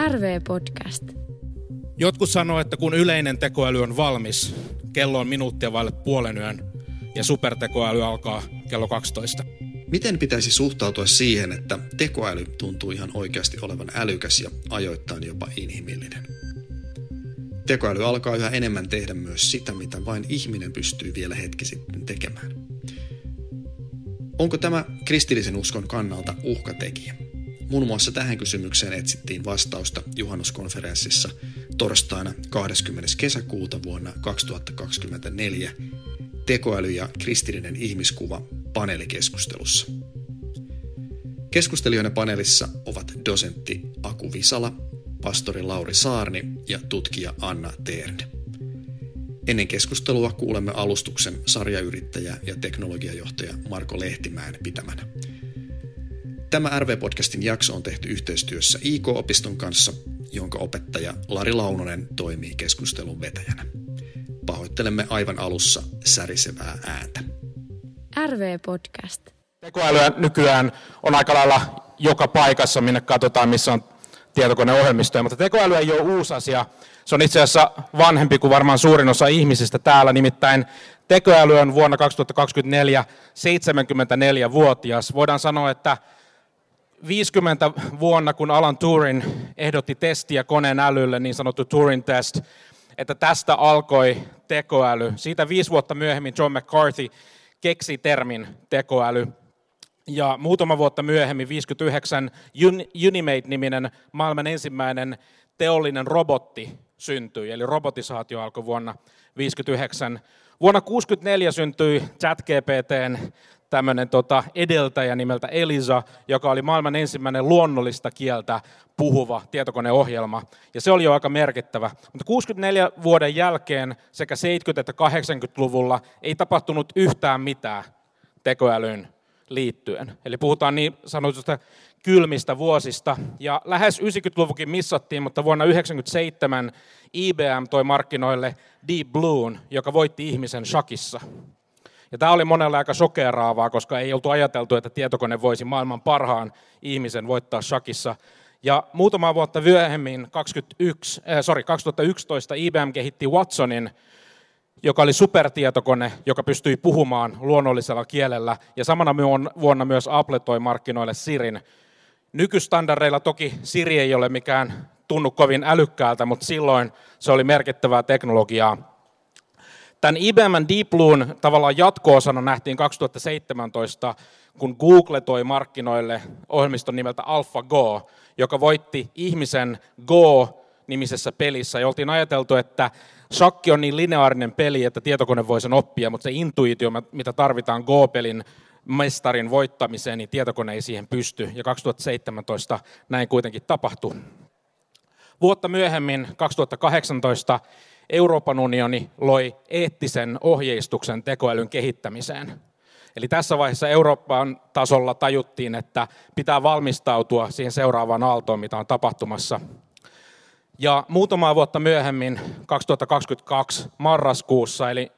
RV-podcast. Jotkut sanoo, että kun yleinen tekoäly on valmis, kello on minuuttia vaille puolen yön ja supertekoäly alkaa kello 12. Miten pitäisi suhtautua siihen, että tekoäly tuntuu ihan oikeasti olevan älykäs ja ajoittain jopa inhimillinen? Tekoäly alkaa yhä enemmän tehdä myös sitä, mitä vain ihminen pystyy vielä hetki sitten tekemään. Onko tämä kristillisen uskon kannalta uhkatekijä? Muun muassa tähän kysymykseen etsittiin vastausta juhannuskonferenssissa torstaina 20. kesäkuuta vuonna 2024 tekoäly ja kristillinen ihmiskuva paneelikeskustelussa. Keskustelijoina paneelissa ovat dosentti Aku Visala, pastori Lauri Saarni ja tutkija Anna Teerne. Ennen keskustelua kuulemme alustuksen sarjayrittäjä ja teknologiajohtaja Marko Lehtimäen pitämänä. Tämä RV-podcastin jakso on tehty yhteistyössä IK-opiston kanssa, jonka opettaja Lari Launonen toimii keskustelun vetäjänä. Pahoittelemme aivan alussa särisevää ääntä. RV-podcast. Tekoälyä nykyään on aika lailla joka paikassa, minne katsotaan, missä on tietokoneohjelmistoja, mutta tekoäly ei ole uusi asia. Se on itse asiassa vanhempi kuin varmaan suurin osa ihmisistä täällä, nimittäin tekoäly on vuonna 2024 74-vuotias. Voidaan sanoa, että 50 vuonna, kun Alan Turing ehdotti testiä koneen älylle, niin sanottu Turing test, että tästä alkoi tekoäly. Siitä 5 vuotta myöhemmin John McCarthy keksi termin tekoäly. Ja muutama vuotta myöhemmin, 59, Unimate-niminen maailman ensimmäinen teollinen robotti syntyi, eli robotisaatio alkoi vuonna 1959. Vuonna 1964 syntyi ChatGPT:n tämmöinen edeltäjä nimeltä Elisa, joka oli maailman ensimmäinen luonnollista kieltä puhuva tietokoneohjelma. Ja se oli jo aika merkittävä. Mutta 64 vuoden jälkeen sekä 70- että 80-luvulla ei tapahtunut yhtään mitään tekoälyyn liittyen. Eli puhutaan niin sanotusta kylmistä vuosista. Ja lähes 90-luvukin missattiin, mutta vuonna 1997 IBM toi markkinoille Deep Bluen, joka voitti ihmisen shakissa. Ja tämä oli monelle aika shokeeraavaa, koska ei oltu ajateltu, että tietokone voisi maailman parhaan ihmisen voittaa shakissa. Ja muutama vuotta myöhemmin, 2011, IBM kehitti Watsonin, joka oli supertietokone, joka pystyi puhumaan luonnollisella kielellä. Ja samana vuonna myös Apple toi markkinoille Sirin. Nykystandardeilla toki Siri ei ole mikään tunnu kovin älykkäältä, mutta silloin se oli merkittävää teknologiaa. Tämän IBM:n Deep Bluen tavallaan jatko-osana nähtiin 2017, kun Google toi markkinoille ohjelmiston nimeltä AlphaGo, joka voitti ihmisen Go-nimisessä pelissä. Ja oltiin ajateltu, että shakki on niin lineaarinen peli, että tietokone voi sen oppia, mutta se intuitio, mitä tarvitaan Go-pelin mestarin voittamiseen, niin tietokone ei siihen pysty. Ja 2017 näin kuitenkin tapahtui. Vuotta myöhemmin, 2018, Euroopan unioni loi eettisen ohjeistuksen tekoälyn kehittämiseen. Eli tässä vaiheessa Euroopan tasolla tajuttiin, että pitää valmistautua siihen seuraavaan aaltoon, mitä on tapahtumassa. Ja muutamaa vuotta myöhemmin, 2022 marraskuussa, eli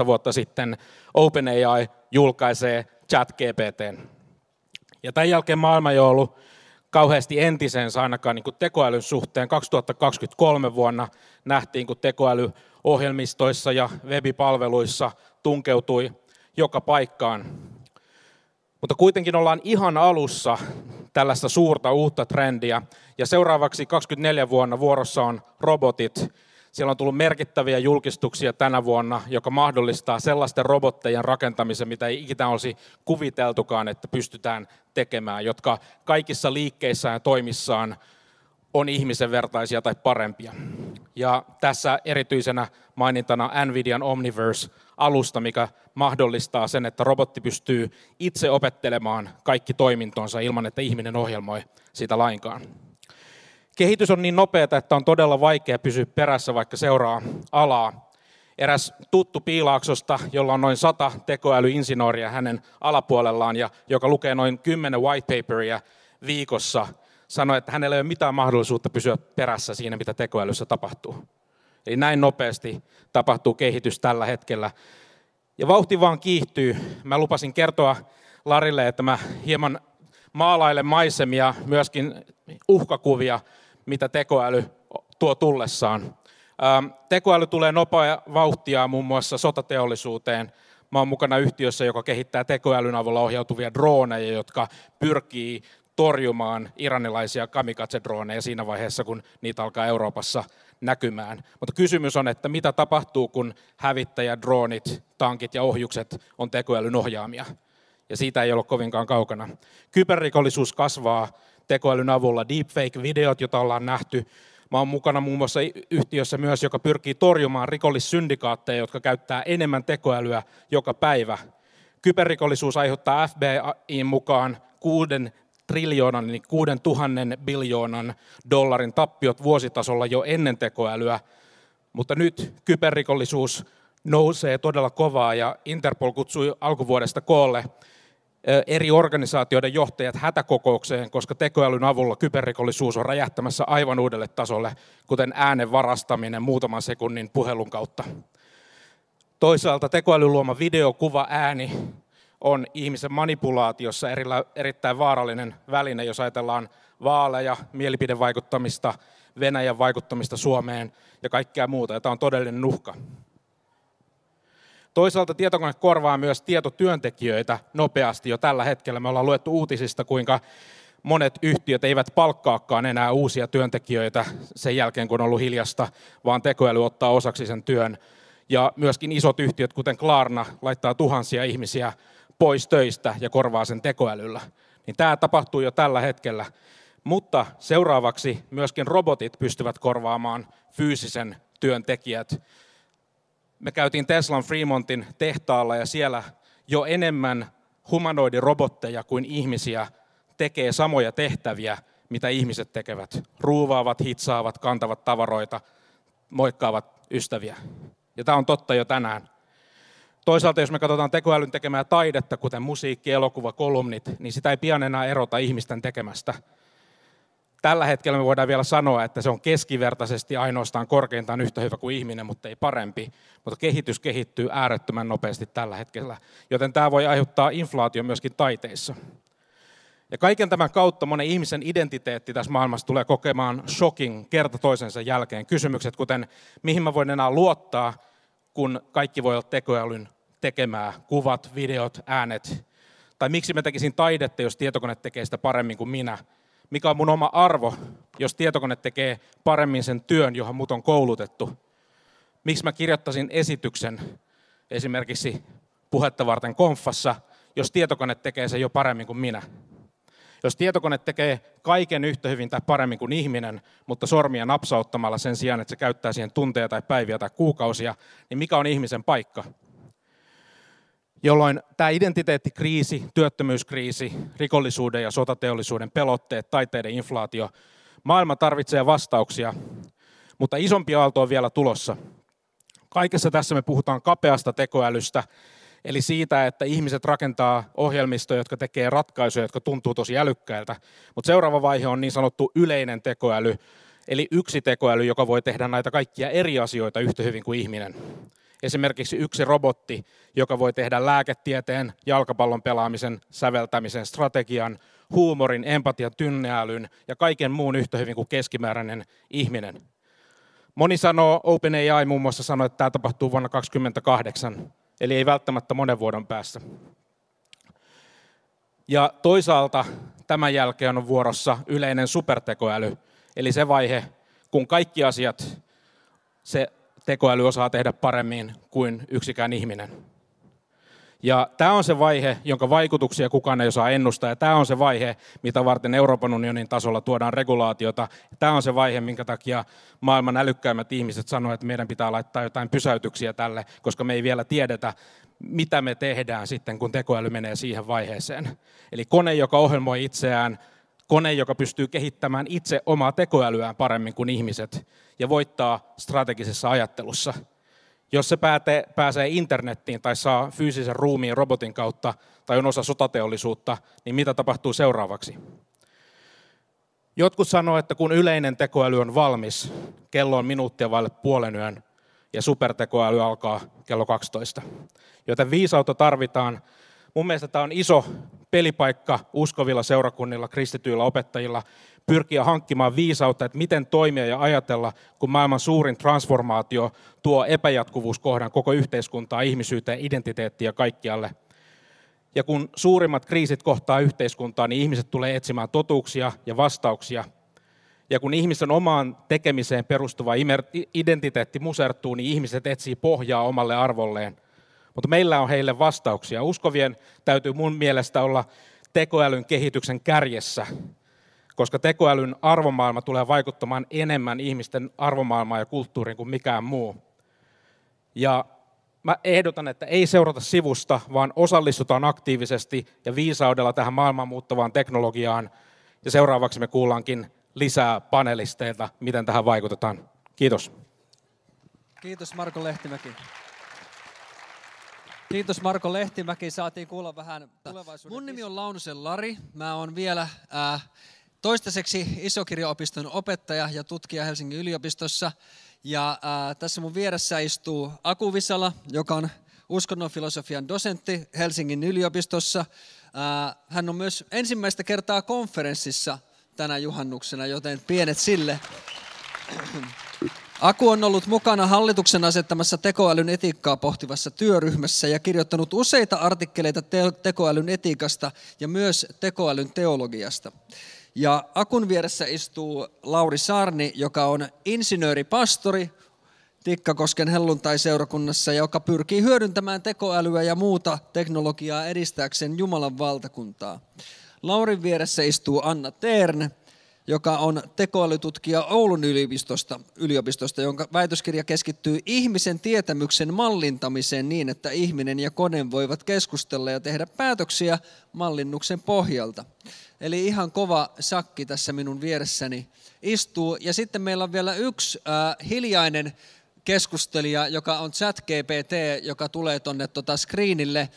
1,5 vuotta sitten, OpenAI julkaisee ChatGPT:n. Ja tämän jälkeen maailma ei ole ollut kauheasti entisensä ainakaan niin kuin tekoälyn suhteen. 2023 vuonna nähtiin, kun tekoälyohjelmistoissa ja webipalveluissa tunkeutui joka paikkaan. Mutta kuitenkin ollaan ihan alussa tällaista suurta uutta trendiä. Ja seuraavaksi 24 vuonna vuorossa on robotit. Siellä on tullut merkittäviä julkistuksia tänä vuonna, joka mahdollistaa sellaisten robottejen rakentamisen, mitä ei ikinä olisi kuviteltukaan, että pystytään tekemään, jotka kaikissa liikkeissään ja toimissaan on ihmisen vertaisia tai parempia. Ja tässä erityisenä mainintana NVIDIAn Omniverse-alusta, mikä mahdollistaa sen, että robotti pystyy itse opettelemaan kaikki toimintonsa ilman, että ihminen ohjelmoi sitä lainkaan. Kehitys on niin nopeata, että on todella vaikea pysyä perässä, vaikka seuraa alaa. Eräs tuttu Piilaaksosta, jolla on noin 100 tekoälyinsinööriä hänen alapuolellaan ja joka lukee noin 10 whitepaperia viikossa, sanoi, että hänellä ei ole mitään mahdollisuutta pysyä perässä siinä, mitä tekoälyssä tapahtuu. Eli näin nopeasti tapahtuu kehitys tällä hetkellä. Ja vauhti vaan kiihtyy. Mä lupasin kertoa Larille, että mä hieman maalailen maisemia, myöskin uhkakuvia, mitä tekoäly tuo tullessaan. Tekoäly tulee nopea vauhtia muun muassa sotateollisuuteen. Mä oon mukana yhtiössä, joka kehittää tekoälyn avulla ohjautuvia drooneja, jotka pyrkii torjumaan iranilaisia kamikaze-drooneja siinä vaiheessa, kun niitä alkaa Euroopassa näkymään. Mutta kysymys on, että mitä tapahtuu, kun hävittäjät, droonit, tankit ja ohjukset on tekoälyn ohjaamia. Ja siitä ei ole kovinkaan kaukana. Kyberrikollisuus kasvaa tekoälyn avulla. Deepfake-videot, joita ollaan nähty. Mä oon mukana muun muassa yhtiössä myös, joka pyrkii torjumaan rikollissyndikaatteja, jotka käyttää enemmän tekoälyä joka päivä. Kyberrikollisuus aiheuttaa FBI:n mukaan 6 triljoonan, eli 6 000 biljoonan dollarin tappiot vuositasolla jo ennen tekoälyä. Mutta nyt kyberrikollisuus nousee todella kovaa ja Interpol kutsui alkuvuodesta koolle eri organisaatioiden johtajat hätäkokoukseen, koska tekoälyn avulla kyberrikollisuus on räjähtämässä aivan uudelle tasolle, kuten äänen varastaminen muutaman sekunnin puhelun kautta. Toisaalta tekoälyn luoma video, kuva, ääni on ihmisen manipulaatiossa erittäin vaarallinen väline, jos ajatellaan vaaleja, mielipidevaikuttamista, Venäjän vaikuttamista Suomeen ja kaikkea muuta. Ja tämä on todellinen uhka. Toisaalta tietokone korvaa myös tietotyöntekijöitä nopeasti jo tällä hetkellä. Me ollaan luettu uutisista, kuinka monet yhtiöt eivät palkkaakaan enää uusia työntekijöitä sen jälkeen, kun on ollut hiljasta, vaan tekoäly ottaa osaksi sen työn. Ja myöskin isot yhtiöt, kuten Klarna, laittaa tuhansia ihmisiä pois töistä ja korvaa sen tekoälyllä. Niin tämä tapahtuu jo tällä hetkellä. Mutta seuraavaksi myöskin robotit pystyvät korvaamaan fyysisen työntekijät. Me käytiin Teslan Fremontin tehtaalla ja siellä jo enemmän humanoidirobotteja kuin ihmisiä tekee samoja tehtäviä, mitä ihmiset tekevät. Ruuvaavat, hitsaavat, kantavat tavaroita, moikkaavat ystäviä. Ja tämä on totta jo tänään. Toisaalta jos me katsotaan tekoälyn tekemää taidetta, kuten musiikki, elokuva, kolumnit, niin sitä ei pian enää erota ihmisten tekemästä. Tällä hetkellä me voidaan vielä sanoa, että se on keskivertaisesti ainoastaan korkeintaan yhtä hyvä kuin ihminen, mutta ei parempi. Mutta kehitys kehittyy äärettömän nopeasti tällä hetkellä, joten tämä voi aiheuttaa inflaatio myöskin taiteissa. Ja kaiken tämän kautta monen ihmisen identiteetti tässä maailmassa tulee kokemaan shokin kerta toisensa jälkeen. Kysymykset kuten, mihin mä voin enää luottaa, kun kaikki voi olla tekoälyn tekemää, kuvat, videot, äänet. Tai miksi mä tekisin taidetta, jos tietokone tekee sitä paremmin kuin minä. Mikä on mun oma arvo, jos tietokone tekee paremmin sen työn, johon mut on koulutettu? Miksi mä kirjoittaisin esityksen esimerkiksi puhetta varten konfassa, jos tietokone tekee sen jo paremmin kuin minä? Jos tietokone tekee kaiken yhtä hyvin tai paremmin kuin ihminen, mutta sormia napsauttamalla sen sijaan, että se käyttää siihen tunteja tai päiviä tai kuukausia, niin mikä on ihmisen paikka? Jolloin tämä identiteettikriisi, työttömyyskriisi, rikollisuuden ja sotateollisuuden pelotteet, taiteiden inflaatio, maailma tarvitsee vastauksia, mutta isompi aalto on vielä tulossa. Kaikessa tässä me puhutaan kapeasta tekoälystä, eli siitä, että ihmiset rakentaa ohjelmistoja, jotka tekee ratkaisuja, jotka tuntuu tosi älykkäiltä. Mutta seuraava vaihe on niin sanottu yleinen tekoäly, eli yksi tekoäly, joka voi tehdä näitä kaikkia eri asioita yhtä hyvin kuin ihminen. Esimerkiksi yksi robotti, joka voi tehdä lääketieteen, jalkapallon pelaamisen, säveltämisen, strategian, huumorin, empatian, tynneälyn ja kaiken muun yhtä hyvin kuin keskimääräinen ihminen. Moni sanoo, OpenAI muun muassa sanoo, että tämä tapahtuu vuonna 2028, eli ei välttämättä monen vuoden päästä. Ja toisaalta tämän jälkeen on vuorossa yleinen supertekoäly, eli se vaihe, kun kaikki asiat se tekoäly osaa tehdä paremmin kuin yksikään ihminen. Ja tämä on se vaihe, jonka vaikutuksia kukaan ei osaa ennustaa, ja tämä on se vaihe, mitä varten Euroopan unionin tasolla tuodaan regulaatiota. Tämä on se vaihe, minkä takia maailman älykkäimmät ihmiset sanoo, että meidän pitää laittaa jotain pysäytyksiä tälle, koska me ei vielä tiedetä, mitä me tehdään sitten, kun tekoäly menee siihen vaiheeseen. Eli kone, joka ohjelmoi itseään, kone, joka pystyy kehittämään itse omaa tekoälyään paremmin kuin ihmiset ja voittaa strategisessa ajattelussa. Jos se pääsee internettiin tai saa fyysisen ruumiin robotin kautta tai on osa sotateollisuutta, niin mitä tapahtuu seuraavaksi? Jotkut sanoo, että kun yleinen tekoäly on valmis, kello on minuuttia vaille puolen yön ja supertekoäly alkaa kello 12. Joten viisautta tarvitaan. Mun mielestä tämä on iso pelipaikka uskovilla seurakunnilla, kristityillä opettajilla pyrkiä hankkimaan viisautta, että miten toimia ja ajatella, kun maailman suurin transformaatio tuo epäjatkuvuuskohdan koko yhteiskuntaa, ihmisyyteen, identiteettiin ja kaikkialle. Ja kun suurimmat kriisit kohtaa yhteiskuntaa, niin ihmiset tulee etsimään totuuksia ja vastauksia. Ja kun ihmisen omaan tekemiseen perustuva identiteetti musertuu, niin ihmiset etsii pohjaa omalle arvolleen. Mutta meillä on heille vastauksia. Uskovien täytyy mun mielestä olla tekoälyn kehityksen kärjessä, koska tekoälyn arvomaailma tulee vaikuttamaan enemmän ihmisten arvomaailmaan ja kulttuuriin kuin mikään muu. Ja mä ehdotan, että ei seurata sivusta, vaan osallistutaan aktiivisesti ja viisaudella tähän maailman muuttavaan teknologiaan. Ja seuraavaksi me kuullaankin lisää panelisteilta, miten tähän vaikutetaan. Kiitos. Kiitos Marko Lehtimäki. Kiitos Marko Lehtimäki. Saatiin kuulla vähän tulevaisuuden. Mun nimi on Launosen Lari. Mä oon vielä toistaiseksi Isokirjaopiston opettaja ja tutkija Helsingin yliopistossa. Ja tässä mun vieressä istuu Aku Visala, joka on uskonnonfilosofian dosentti Helsingin yliopistossa. Hän on myös ensimmäistä kertaa konferenssissa tänä juhannuksena, joten pienet sille. Aku on ollut mukana hallituksen asettamassa tekoälyn etiikkaa pohtivassa työryhmässä ja kirjoittanut useita artikkeleita tekoälyn etiikasta ja myös tekoälyn teologiasta. Ja Akun vieressä istuu Lauri Saarni, joka on insinööripastori Tikkakosken helluntaiseurakunnassa, joka pyrkii hyödyntämään tekoälyä ja muuta teknologiaa edistääkseen Jumalan valtakuntaa. Laurin vieressä istuu Anna Tern, joka on tekoälytutkija Oulun yliopistosta, jonka väitöskirja keskittyy ihmisen tietämyksen mallintamiseen niin, että ihminen ja kone voivat keskustella ja tehdä päätöksiä mallinnuksen pohjalta. Eli ihan kova sakki tässä minun vieressäni istuu. Ja sitten meillä on vielä yksi hiljainen keskustelija, joka on ChatGPT, joka tulee tuonne screenille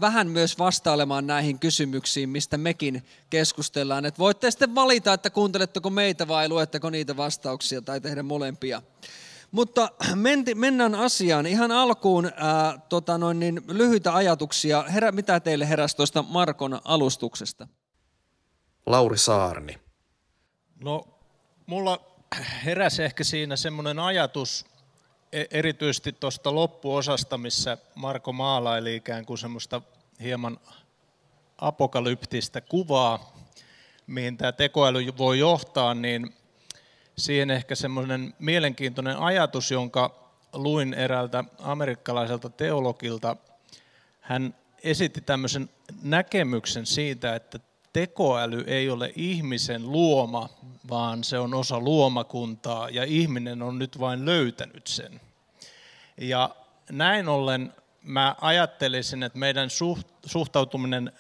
vähän myös vastailemaan näihin kysymyksiin, mistä mekin keskustellaan. Et voitte sitten valita, että kuunteletteko meitä vai luetteko niitä vastauksia tai tehdä molempia. Mutta mennään asiaan. Ihan alkuun lyhyitä ajatuksia. Mitä teille heräsi tuosta Markon alustuksesta? Lauri Saarni. No, mulla heräsi ehkä siinä semmoinen ajatus, erityisesti tuosta loppuosasta, missä Marko maalaili ikään kuin semmoista hieman apokalyptistä kuvaa, mihin tämä tekoäly voi johtaa, niin siihen ehkä semmoinen mielenkiintoinen ajatus, jonka luin eräältä amerikkalaiselta teologilta. Hän esitti tämmöisen näkemyksen siitä, että tekoäly ei ole ihmisen luoma, vaan se on osa luomakuntaa ja ihminen on nyt vain löytänyt sen. Ja näin ollen mä ajattelisin, että meidän suhtautuminen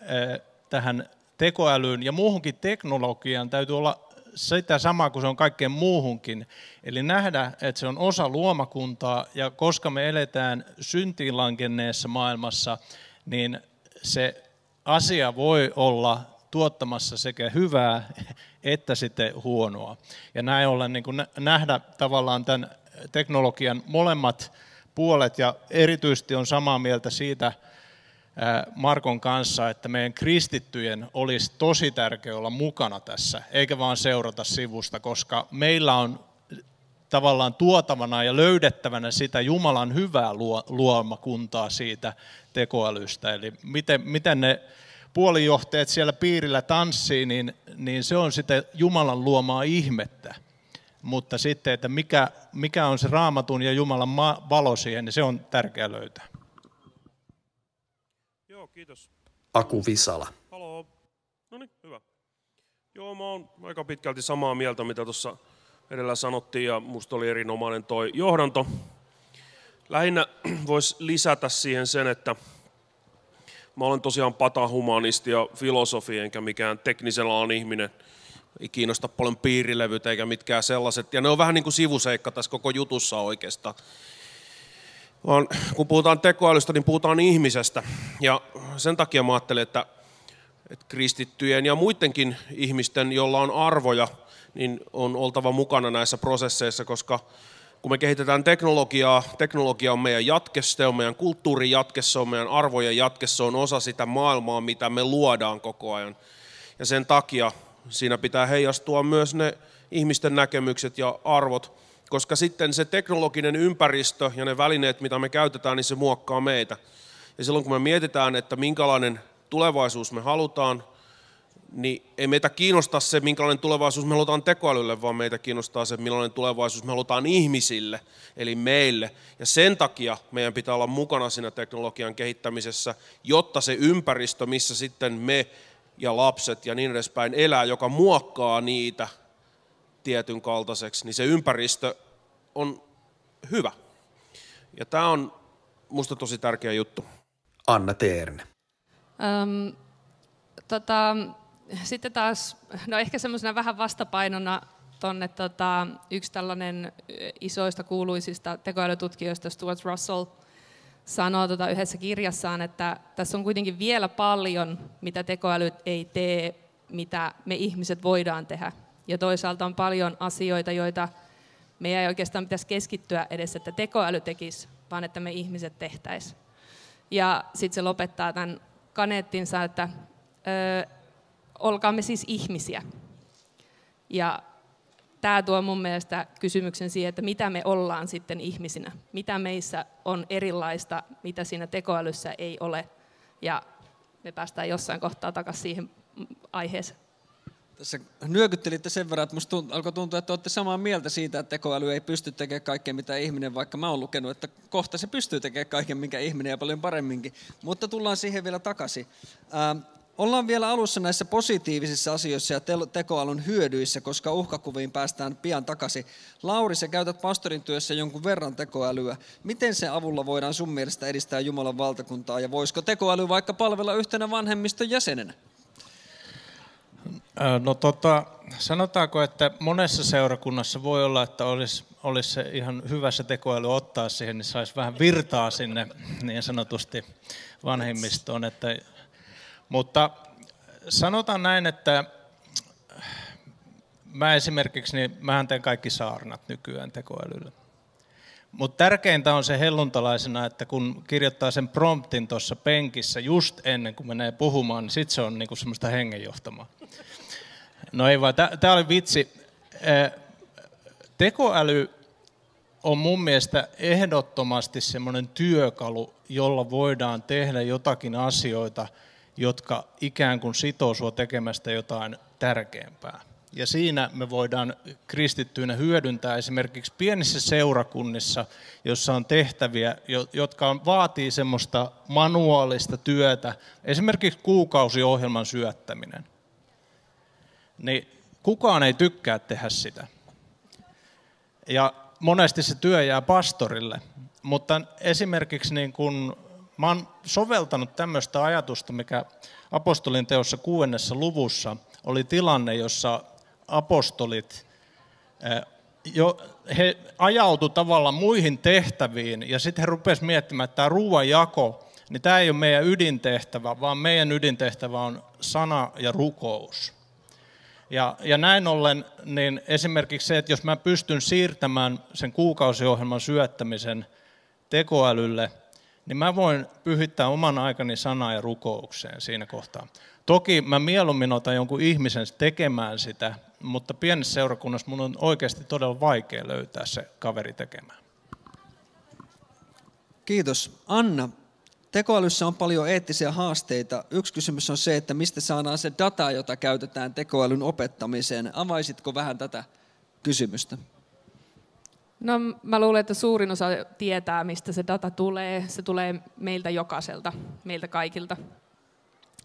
tähän tekoälyyn ja muuhunkin teknologiaan täytyy olla sitä samaa kuin se on kaikkeen muuhunkin. Eli nähdä, että se on osa luomakuntaa ja koska me eletään syntiin lankenneessa maailmassa, niin se asia voi olla tuottamassa sekä hyvää että sitten huonoa. Ja näin ollen niin kuin nähdä tavallaan tämän teknologian molemmat puolet ja erityisesti on samaa mieltä siitä Markon kanssa, että meidän kristittyjen olisi tosi tärkeää olla mukana tässä, eikä vaan seurata sivusta, koska meillä on tavallaan tuotavana ja löydettävänä sitä Jumalan hyvää luomakuntaa siitä tekoälystä. Eli miten ne puolijohteet siellä piirillä tanssii, niin se on sitä Jumalan luomaa ihmettä. Mutta sitten, että mikä on se Raamatun ja Jumalan valo siihen, niin se on tärkeää löytää. Joo, kiitos. Aku Visala. Haloo. No niin, hyvä. Joo, mä oon aika pitkälti samaa mieltä, mitä tuossa edellä sanottiin, ja musta oli erinomainen toi johdanto. Lähinnä voisi lisätä siihen sen, että mä olen tosiaan patahumanisti ja filosofi, enkä mikään teknisen alan ihminen. Ei kiinnosta paljon piirilevyt eikä mitkään sellaiset. Ja ne on vähän niin kuin sivuseikka tässä koko jutussa oikeastaan. Vaan kun puhutaan tekoälystä, niin puhutaan ihmisestä. Ja sen takia mä ajattelen, että kristittyjen ja muidenkin ihmisten, joilla on arvoja, niin on oltava mukana näissä prosesseissa, koska kun me kehitetään teknologiaa, teknologia on meidän jatke, se on meidän kulttuurin jatke, se on meidän arvojen jatke, se on osa sitä maailmaa, mitä me luodaan koko ajan. Ja sen takia Siinä pitää heijastua myös ne ihmisten näkemykset ja arvot, koska sitten se teknologinen ympäristö ja ne välineet, mitä me käytetään, niin se muokkaa meitä. Ja silloin kun me mietitään, että minkälainen tulevaisuus me halutaan, niin ei meitä kiinnosta se, minkälainen tulevaisuus me halutaan tekoälylle, vaan meitä kiinnostaa se, millainen tulevaisuus me halutaan ihmisille, eli meille. Ja sen takia meidän pitää olla mukana siinä teknologian kehittämisessä, jotta se ympäristö, missä sitten me ja lapset ja niin edespäin elää, joka muokkaa niitä tietyn kaltaiseksi, niin se ympäristö on hyvä. Ja tämä on musta tosi tärkeä juttu. Anna Teerne. Sitten taas, no ehkä semmoisena vähän vastapainona tonne yksi tällainen isoista kuuluisista tekoälytutkijoista, Stuart Russell, sanoo yhdessä kirjassaan, että tässä on kuitenkin vielä paljon, mitä tekoäly ei tee, mitä me ihmiset voidaan tehdä. Ja toisaalta on paljon asioita, joita meidän ei oikeastaan pitäisi keskittyä edes, että tekoäly tekisi, vaan että me ihmiset tehtäisiin. Ja sitten se lopettaa tämän kaneettinsa, että olkaamme siis ihmisiä. Ja tämä tuo mun mielestä kysymyksen siihen, että mitä me ollaan sitten ihmisinä. Mitä meissä on erilaista, mitä siinä tekoälyssä ei ole. Ja me päästään jossain kohtaa takaisin siihen aiheeseen. Tässä nyökyttelitte sen verran, että musta alkoi tuntua, että olette samaa mieltä siitä, että tekoäly ei pysty tekemään kaikkea mitä ihminen, vaikka mä oon lukenut, että kohta se pystyy tekemään kaiken minkä ihminen ja paljon paremminkin. Mutta tullaan siihen vielä takaisin. Ollaan vielä alussa näissä positiivisissa asioissa ja tekoälyn hyödyissä, koska uhkakuviin päästään pian takaisin. Lauri, sä käytät pastorin työssä jonkun verran tekoälyä. Miten sen avulla voidaan sun mielestä edistää Jumalan valtakuntaa ja voisiko tekoäly vaikka palvella yhtenä vanhemmiston jäsenenä? No sanotaanko, että monessa seurakunnassa voi olla, että olisi se ihan hyvä se tekoäly ottaa siihen, niin saisi vähän virtaa sinne niin sanotusti vanhemmistoon. Mutta sanotaan näin, että mä esimerkiksi, niin mähän teen kaikki saarnat nykyään tekoälyllä. Mutta tärkeintä on se helluntalaisena, että kun kirjoittaa sen promptin tuossa penkissä just ennen kuin menee puhumaan, niin sitten se on niinku semmoista hengenjohtamaa. No ei vaan, tämä oli vitsi. Tekoäly on mun mielestä ehdottomasti semmoinen työkalu, jolla voidaan tehdä jotakin asioita, jotka ikään kuin sitoo sua tekemästä jotain tärkeämpää. Ja siinä me voidaan kristittyinä hyödyntää esimerkiksi pienissä seurakunnissa, jossa on tehtäviä, jotka vaatii semmoista manuaalista työtä, esimerkiksi kuukausiohjelman syöttäminen. Niin kukaan ei tykkää tehdä sitä. Ja monesti se työ jää pastorille, mutta esimerkiksi niin kun mä oon soveltanut tämmöistä ajatusta, mikä apostolin teossa 6. luvussa oli tilanne, jossa apostolit, he ajautuivat tavallaan muihin tehtäviin ja sitten he rupesivat miettimään, että tämä ruoanjako, niin tämä ei ole meidän ydintehtävä, vaan meidän ydintehtävä on sana ja rukous. Ja näin ollen niin esimerkiksi se, että jos mä pystyn siirtämään sen kuukausiohjelman syöttämisen tekoälylle, niin mä voin pyhittää oman aikani sanaan ja rukoukseen siinä kohtaa. Toki mä mieluummin otan jonkun ihmisen tekemään sitä, mutta pienessä seurakunnassa mun on oikeasti todella vaikea löytää se kaveri tekemään. Kiitos. Anna, tekoälyssä on paljon eettisiä haasteita. Yksi kysymys on se, että mistä saadaan se data, jota käytetään tekoälyn opettamiseen. Avaisitko vähän tätä kysymystä? No mä luulen, että suurin osa tietää, mistä se data tulee. Se tulee meiltä jokaiselta, meiltä kaikilta.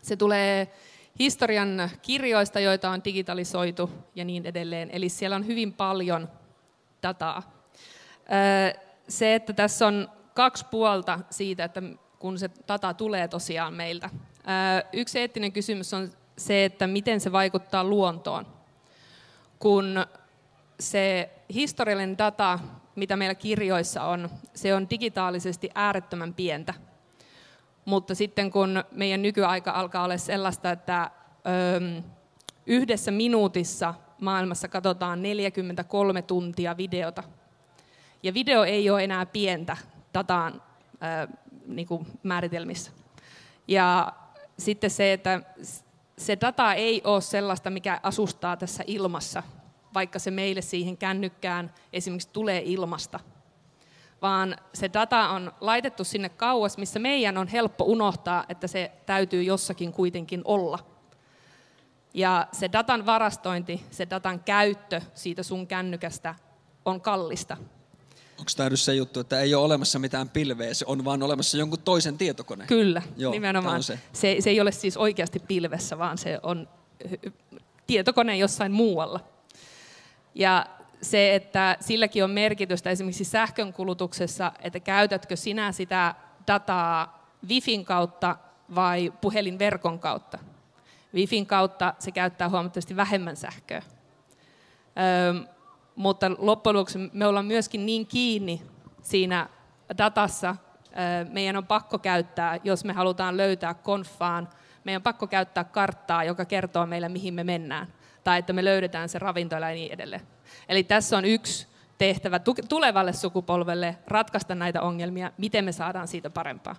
Se tulee historian kirjoista, joita on digitalisoitu ja niin edelleen. Eli siellä on hyvin paljon dataa. Se, että tässä on 2 puolta siitä, että kun se data tulee tosiaan meiltä. Yksi eettinen kysymys on se, että miten se vaikuttaa luontoon. Kun se historiallinen data, mitä meillä kirjoissa on, se on digitaalisesti äärettömän pientä. Mutta sitten kun meidän nykyaika alkaa olla sellaista, että 1 minuutissa maailmassa katsotaan 43 tuntia videota. Ja video ei ole enää pientä dataan niin kuin määritelmissä. Ja sitten se, että se data ei ole sellaista, mikä asustaa tässä ilmassa, vaikka se meille siihen kännykkään esimerkiksi tulee ilmasta, vaan se data on laitettu sinne kauas, missä meidän on helppo unohtaa, että se täytyy jossakin kuitenkin olla. Ja se datan varastointi, se datan käyttö siitä sun kännykästä on kallista. Onko tämä nyt se juttu, että ei ole olemassa mitään pilveä, se on vaan olemassa jonkun toisen tietokone? Kyllä, Joo, nimenomaan. se. Se ei ole siis oikeasti pilvessä, vaan se on tietokone jossain muualla. Ja se, että silläkin on merkitystä esimerkiksi sähkönkulutuksessa, että käytätkö sinä sitä dataa Wifin kautta vai puhelinverkon kautta. Wifin kautta se käyttää huomattavasti vähemmän sähköä. Mutta loppujen lopuksi me ollaan myöskin niin kiinni siinä datassa, meidän on pakko käyttää, jos me halutaan löytää konfaan, meidän on pakko käyttää karttaa, joka kertoo meille, mihin me mennään, tai että me löydetään se ravintola ja niin edelleen. Eli tässä on yksi tehtävä tulevalle sukupolvelle ratkaista näitä ongelmia, miten me saadaan siitä parempaa.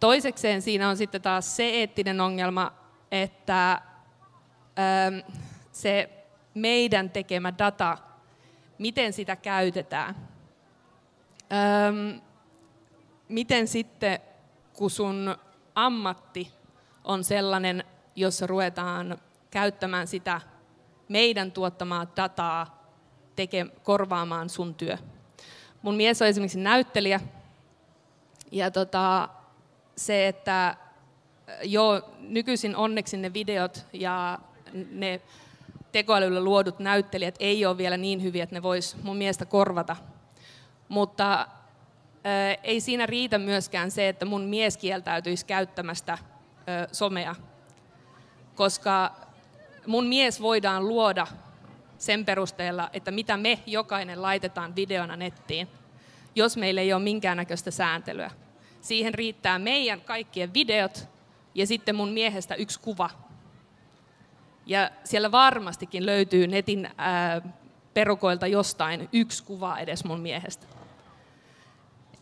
Toisekseen siinä on sitten taas se eettinen ongelma, että se meidän tekemä data, miten sitä käytetään. Miten sitten, kun sun ammatti on sellainen, jossa ruvetaan käyttämään sitä meidän tuottamaa dataa korvaamaan sun työ. Mun mies on esimerkiksi näyttelijä, ja se, että nykyisin onneksi ne videot ja ne tekoälyllä luodut näyttelijät ei ole vielä niin hyviä, että ne vois mun mielestä korvata. Mutta ei siinä riitä myöskään se, että mun mies kieltäytyisi käyttämästä somea, koska mun mies voidaan luoda sen perusteella, että mitä me jokainen laitetaan videona nettiin, jos meillä ei ole minkäännäköistä sääntelyä. Siihen riittää meidän kaikkien videot ja sitten mun miehestä yksi kuva. Ja siellä varmastikin löytyy netin perukoilta jostain yksi kuva edes mun miehestä.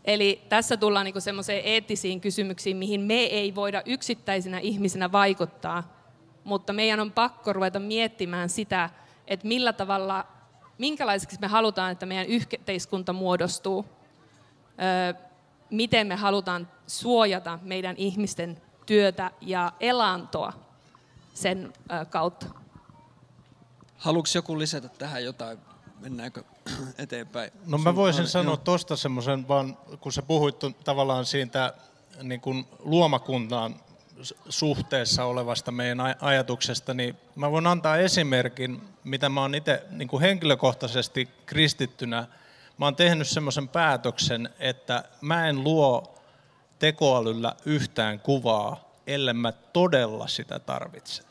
Eli tässä tullaan niinku semmoiseen eettisiin kysymyksiin, mihin me ei voida yksittäisinä ihmisinä vaikuttaa, mutta meidän on pakko ruveta miettimään sitä, että millä tavalla, minkälaiseksi me halutaan, että meidän yhteiskunta muodostuu, miten me halutaan suojata meidän ihmisten työtä ja elantoa sen kautta. Haluatko joku lisätä tähän jotain? Mennäänkö eteenpäin? No mä voisin sanoa tuosta semmoisen, vaan kun sä puhuit tavallaan siitä niin kuin luomakuntaan suhteessa olevasta meidän ajatuksesta, niin mä voin antaa esimerkin, mitä mä oon itse niin kuin henkilökohtaisesti kristittynä. Mä oon tehnyt semmoisen päätöksen, että mä en luo tekoälyllä yhtään kuvaa, ellei mä todella sitä tarvitse.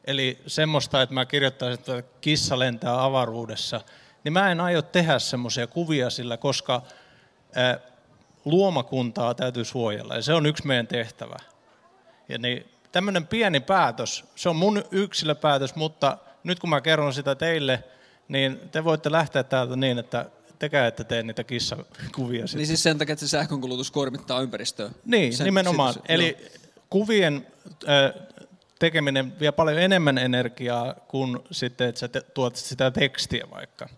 Eli semmoista, että mä kirjoittaisin, että kissa lentää avaruudessa, niin mä en aio tehdä semmoisia kuvia sillä, koska luomakuntaa täytyy suojella, ja se on yksi meidän tehtävä. Ja niin, tämmöinen pieni päätös, se on mun yksilöpäätös, mutta nyt kun mä kerron sitä teille, niin te voitte lähteä täältä niin, että tekää, että tee niitä kissakuvia. Niin siis sen takia, että se sähkönkulutus kuormittaa ympäristöä. Niin, nimenomaan. Eli kuvien tekeminen vie paljon enemmän energiaa kuin sitten, että sä tuot sitä tekstiä vaikka.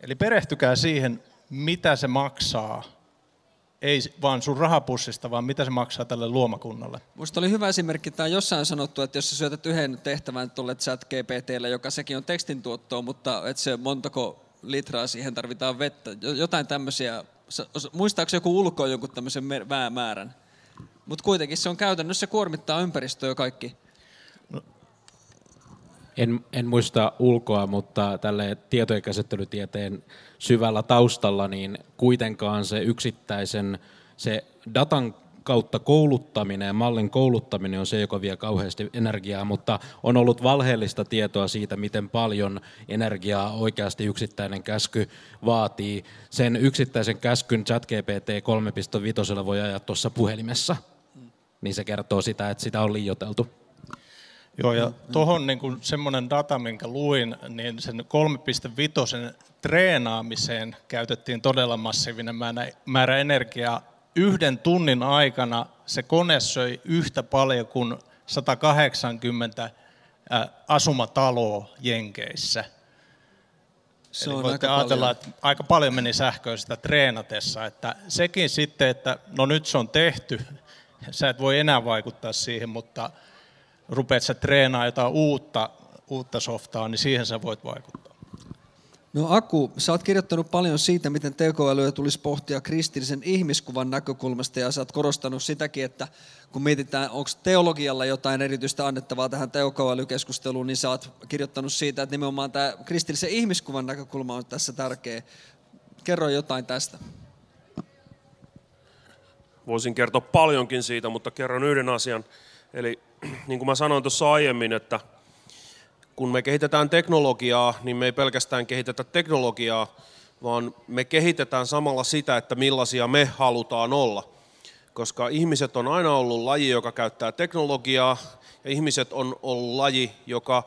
Eli perehtykää siihen, mitä se maksaa. Ei vaan sun rahapussista, vaan mitä se maksaa tälle luomakunnalle. Minusta oli hyvä esimerkki, tai jossain sanottu, että jos sä syötät yhden tehtävän tuolle ChatGPT:lle, joka sekin on tekstintuottoa, mutta että se montako litraa siihen tarvitaan vettä. Jotain tämmöisiä, muistaako joku ulkoa jonkun tämmöisen määrän? Mutta kuitenkin se on käytännössä kuormittaa ympäristöä kaikki. En muista ulkoa, mutta tälle tietojenkäsittelytieteen syvällä taustalla, niin kuitenkaan se yksittäisen, se datan kautta kouluttaminen ja mallin kouluttaminen on se, joka vie kauheasti energiaa, mutta on ollut valheellista tietoa siitä, miten paljon energiaa oikeasti yksittäinen käsky vaatii. Sen yksittäisen käskyn ChatGPT 3.5 voi ajaa tuossa puhelimessa, niin se kertoo sitä, että sitä on liioiteltu. Joo, ja tuohon niin semmoinen data, minkä luin, niin sen 3.5 treenaamiseen käytettiin todella massiivinen määrä energiaa. 1 tunnin aikana se kone söi yhtä paljon kuin 180 asumataloa Jenkeissä. Se Eli on voitte aika ajatella, paljon. että aika paljon meni sähköä sitä treenatessa. Että sekin sitten, että no nyt se on tehty, sä et voi enää vaikuttaa siihen, mutta rupeat sä treenaamaan jotain uutta softaa, niin siihen sä voit vaikuttaa. No Aku, sä oot kirjoittanut paljon siitä, miten tekoälyä tulisi pohtia kristillisen ihmiskuvan näkökulmasta, ja sä oot korostanut sitäkin, että kun mietitään, onko teologialla jotain erityistä annettavaa tähän tekoälykeskusteluun, niin sä oot kirjoittanut siitä, että nimenomaan tämä kristillisen ihmiskuvan näkökulma on tässä tärkeä. Kerro jotain tästä. Voisin kertoa paljonkin siitä, mutta kerron yhden asian. Eli niin kuin mä sanoin tuossa aiemmin, että kun me kehitetään teknologiaa, niin me ei pelkästään kehitetä teknologiaa, vaan me kehitetään samalla sitä, että millaisia me halutaan olla. Koska ihmiset on aina ollut laji, joka käyttää teknologiaa, ja ihmiset on ollut laji, joka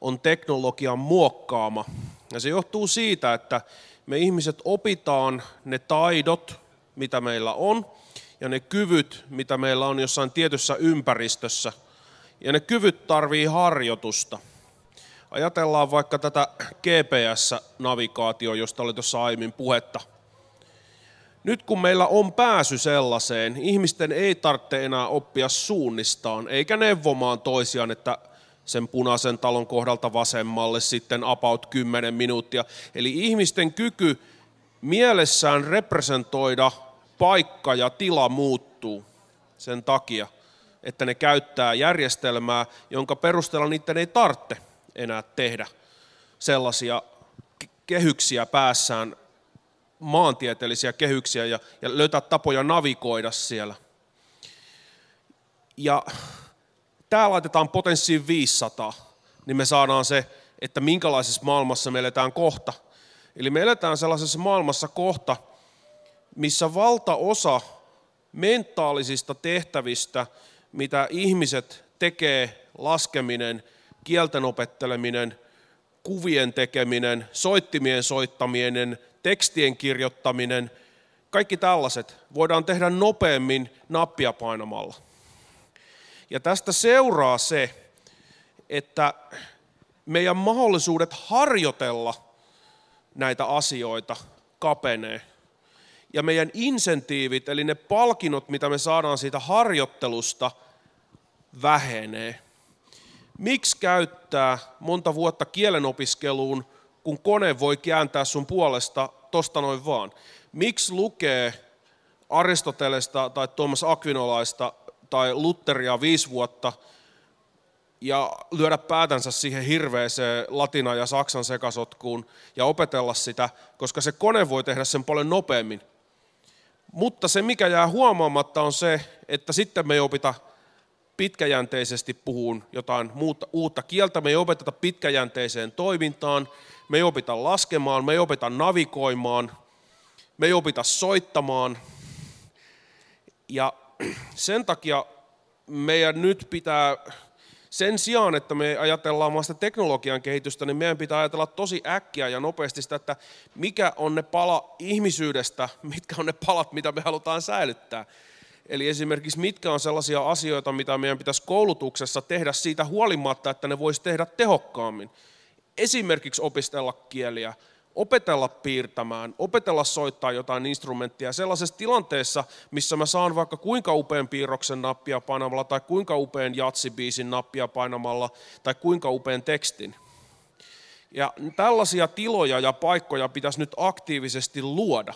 on teknologian muokkaama. Ja se johtuu siitä, että me ihmiset opitaan ne taidot, mitä meillä on, ja ne kyvyt, mitä meillä on jossain tietyssä ympäristössä. Ja ne kyvyt tarvii harjoitusta. Ajatellaan vaikka tätä GPS-navigaatioa, josta oli tuossa aiemmin puhetta. Nyt kun meillä on pääsy sellaiseen, ihmisten ei tarvitse enää oppia suunnistaan, eikä neuvomaan toisiaan, että sen punaisen talon kohdalta vasemmalle sitten about 10 minuuttia. Eli ihmisten kyky mielessään representoida paikka ja tila muuttuu sen takia, että ne käyttää järjestelmää, jonka perusteella niiden ei tarvitse enää tehdä sellaisia kehyksiä päässään, maantieteellisiä kehyksiä ja löytää tapoja navigoida siellä. Ja tää laitetaan potenssiin 500, niin me saadaan se, että minkälaisessa maailmassa me eletään kohta. Eli me eletään sellaisessa maailmassa kohta, missä valtaosa mentaalisista tehtävistä, mitä ihmiset tekee, laskeminen, kielten opetteleminen, kuvien tekeminen, soittimien soittaminen, tekstien kirjoittaminen, kaikki tällaiset voidaan tehdä nopeammin nappia painamalla. Ja tästä seuraa se, että meidän mahdollisuudet harjoitella näitä asioita kapenee. Ja meidän insentiivit, eli ne palkinnot, mitä me saadaan siitä harjoittelusta, vähenee. Miksi käyttää monta vuotta kielen opiskeluun, kun kone voi kääntää sun puolesta tosta noin vaan? Miksi lukee Aristotelesta tai Thomas Aquinolaista tai Lutheria 5 vuotta ja lyödä päätänsä siihen hirveeseen latina- ja saksan sekasotkuun ja opetella sitä, koska se kone voi tehdä sen paljon nopeammin. Mutta se, mikä jää huomaamatta, on se, että sitten me ei opita pitkäjänteisesti puhuun jotain uutta kieltä, me ei opeteta pitkäjänteiseen toimintaan, me ei opita laskemaan, me ei opita navigoimaan, me ei opita soittamaan. Ja sen takia meidän nyt pitää, sen sijaan, että me ajatellaan vasta teknologian kehitystä, niin meidän pitää ajatella tosi äkkiä ja nopeasti sitä, että mikä on ne pala ihmisyydestä, mitkä on ne palat, mitä me halutaan säilyttää. Eli esimerkiksi mitkä on sellaisia asioita, mitä meidän pitäisi koulutuksessa tehdä siitä huolimatta, että ne voisi tehdä tehokkaammin. Esimerkiksi opiskella kieliä, opetella piirtämään, opetella soittaa jotain instrumenttia sellaisessa tilanteessa, missä mä saan vaikka kuinka upean piirroksen nappia painamalla tai kuinka upean jatsibiisin nappia painamalla tai kuinka upean tekstin. Ja tällaisia tiloja ja paikkoja pitäisi nyt aktiivisesti luoda.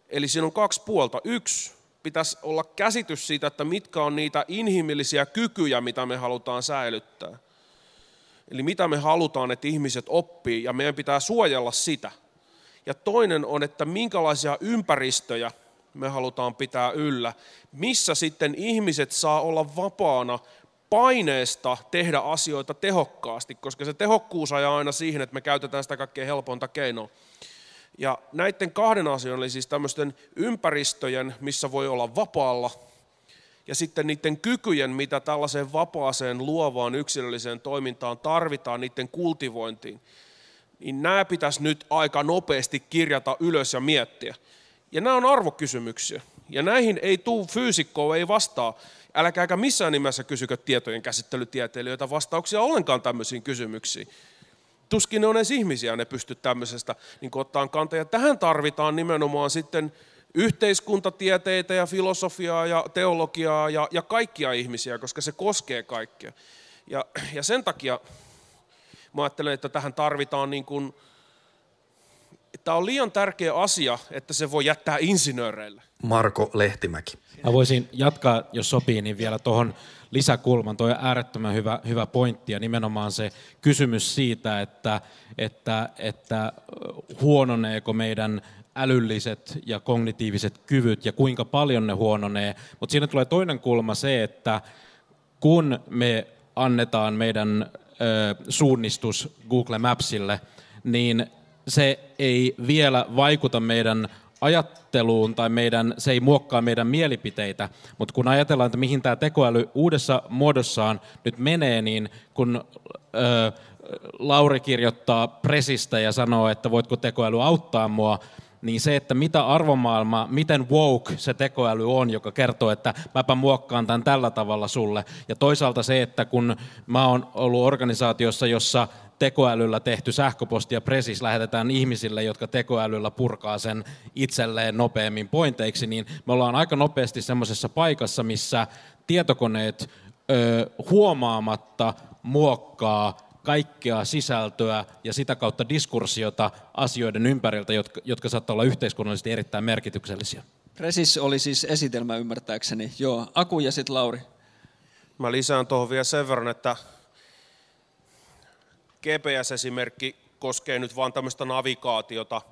Eli siinä on 2 puolta. 1. Pitäisi olla käsitys siitä, että mitkä on niitä inhimillisiä kykyjä, mitä me halutaan säilyttää. Eli mitä me halutaan, että ihmiset oppii, ja meidän pitää suojella sitä. Ja toinen on, että minkälaisia ympäristöjä me halutaan pitää yllä, missä sitten ihmiset saa olla vapaana paineesta tehdä asioita tehokkaasti, koska se tehokkuus ajaa aina siihen, että me käytetään sitä kaikkein helpointa keinoa. Ja näiden 2 asian, eli siis tämmöisten ympäristöjen, missä voi olla vapaalla, ja sitten niiden kykyjen, mitä tällaiseen vapaaseen, luovaan, yksilölliseen toimintaan tarvitaan, niiden kultivointiin, niin nämä pitäisi nyt aika nopeasti kirjata ylös ja miettiä. Ja nämä on arvokysymyksiä. Ja näihin ei tule fyysikkoa, ei vastaa. Älkääkä missään nimessä kysykö tietojen käsittelytieteilijöitä vastauksia ollenkaan tämmöisiin kysymyksiin. Tuskin ne on edes ihmisiä, ne pysty tämmöisestä niin ottaa kantaa. Ja tähän tarvitaan nimenomaan sitten yhteiskuntatieteitä ja filosofiaa ja teologiaa ja kaikkia ihmisiä, koska se koskee kaikkea. Ja sen takia mä ajattelen, että tähän tarvitaan niin kuin, tämä on liian tärkeä asia, että se voi jättää insinööreille. Marko Lehtimäki. Mä voisin jatkaa, jos sopii, niin vielä tuohon lisäkulman. Tuo on äärettömän hyvä pointti ja nimenomaan se kysymys siitä, että huononeeko meidän älylliset ja kognitiiviset kyvyt ja kuinka paljon ne huononee. Mutta siinä tulee toinen kulma se, että kun me annetaan meidän suunnistus Google Mapsille, niin se ei vielä vaikuta meidän ajatteluun tai se ei muokkaa meidän mielipiteitä, mutta kun ajatellaan, että mihin tämä tekoäly uudessa muodossaan nyt menee, niin kun Lauri kirjoittaa Pressistä ja sanoo, että voitko tekoäly auttaa mua, niin se, että mitä arvomaailma, miten woke se tekoäly on, joka kertoo, että mäpä muokkaan tämän tällä tavalla sulle. Ja toisaalta se, että kun mä oon ollut organisaatiossa, jossa tekoälyllä tehty sähköposti ja Pressis lähetetään ihmisille, jotka tekoälyllä purkaa sen itselleen nopeammin pointeiksi, niin me ollaan aika nopeasti semmoisessa paikassa, missä tietokoneet huomaamatta muokkaa kaikkea sisältöä ja sitä kautta diskurssiota asioiden ympäriltä, jotka saattaa olla yhteiskunnallisesti erittäin merkityksellisiä. Pressis oli siis esitelmä ymmärtääkseni. Joo, Aku ja sitten Lauri. Mä lisään tuohon vielä sen verran, että GPS-esimerkki koskee nyt vaan tämmöistä navigaatiota,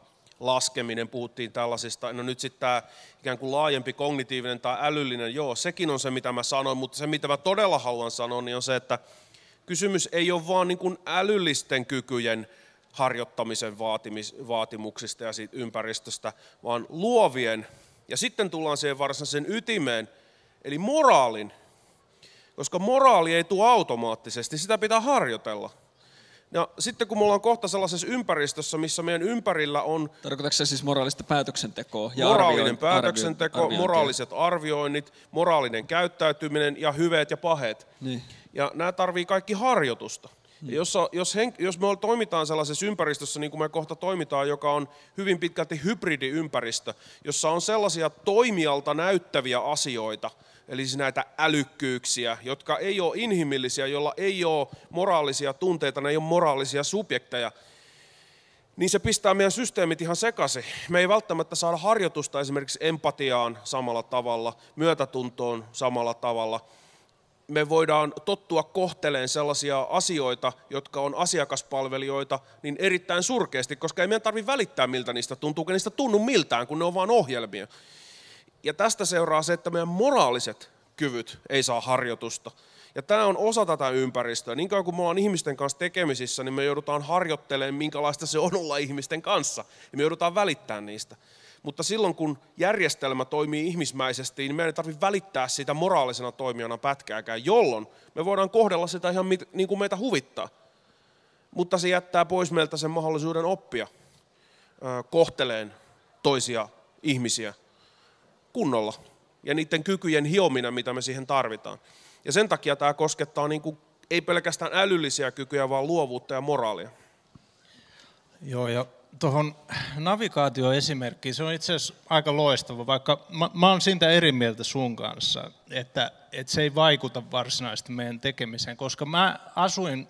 laskeminen, puhuttiin tällaisista. No nyt sitten tämä ikään kuin laajempi kognitiivinen tai älyllinen, joo, sekin on se, mitä mä sanoin, mutta se, mitä mä todella haluan sanoa, niin on se, että kysymys ei ole vaan niin kuin älyllisten kykyjen harjoittamisen vaatimuksista ja siitä ympäristöstä, vaan luovien. Ja sitten tullaan siihen varsinaisen ytimeen, eli moraalin, koska moraali ei tule automaattisesti, sitä pitää harjoitella. Ja sitten kun me ollaan kohta sellaisessa ympäristössä, missä meidän ympärillä on... Tarkoitatko se siis moraalista päätöksentekoa? Ja moraalinen päätöksenteko, moraaliset arvioinnit, moraalinen käyttäytyminen ja hyveet ja paheet. Niin. Ja nämä tarvii kaikki harjoitusta. Ja jos me toimitaan sellaisessa ympäristössä, niin kuin me kohta toimitaan, joka on hyvin pitkälti hybridiympäristö, jossa on sellaisia toimijalta näyttäviä asioita, eli siis näitä älykkyyksiä, jotka ei ole inhimillisiä, joilla ei ole moraalisia tunteita, ne ei ole moraalisia subjekteja, niin se pistää meidän systeemit ihan sekaisin. Me ei välttämättä saada harjoitusta esimerkiksi empatiaan samalla tavalla, myötätuntoon samalla tavalla. Me voidaan tottua kohteleen sellaisia asioita, jotka on asiakaspalvelijoita, niin erittäin surkeasti, koska ei meidän tarvitse välittää, miltä niistä tuntuu, kun niistä tunnu miltään, kun ne on vain ohjelmia. Ja tästä seuraa se, että meidän moraaliset kyvyt ei saa harjoitusta. Ja tämä on osa tätä ympäristöä. Niin kauan kuin me ollaan ihmisten kanssa tekemisissä, niin me joudutaan harjoittelemaan, minkälaista se on olla ihmisten kanssa. Ja me joudutaan välittämään niistä. Mutta silloin, kun järjestelmä toimii ihmismäisesti, niin meidän ei tarvitse välittää sitä moraalisena toimijana pätkääkään, jolloin me voidaan kohdella sitä ihan niin kuin meitä huvittaa. Mutta se jättää pois meiltä sen mahdollisuuden oppia kohteleen toisia ihmisiä kunnolla ja niiden kykyjen hiomina, mitä me siihen tarvitaan. Ja sen takia tämä koskettaa niin kuin, ei pelkästään älyllisiä kykyjä, vaan luovuutta ja moraalia. Joo, ja tuohon navigaatioesimerkkiin, se on itse asiassa aika loistava, vaikka mä oon siitä eri mieltä sun kanssa, että se ei vaikuta varsinaisesti meidän tekemiseen, koska mä asuin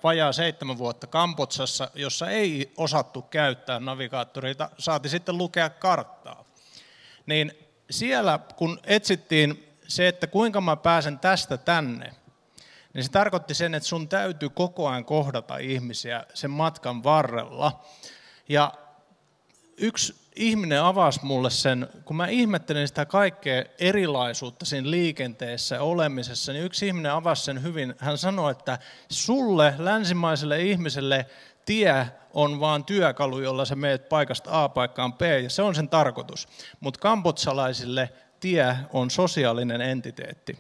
vajaa 7 vuotta Kambodsassa, jossa ei osattu käyttää navigaattoreita, saati sitten lukea karttaa. Niin siellä, kun etsittiin se, että kuinka mä pääsen tästä tänne, niin se tarkoitti sen, että sun täytyy koko ajan kohdata ihmisiä sen matkan varrella. Ja yksi ihminen avasi mulle sen, kun mä ihmettelin sitä kaikkea erilaisuutta siinä liikenteessä olemisessa, niin yksi ihminen avasi sen hyvin. Hän sanoi, että sulle, länsimaiselle ihmiselle, tie on vaan työkalu, jolla sä meet paikasta A paikkaan B, ja se on sen tarkoitus. Mutta kambodsalaisille tie on sosiaalinen entiteetti.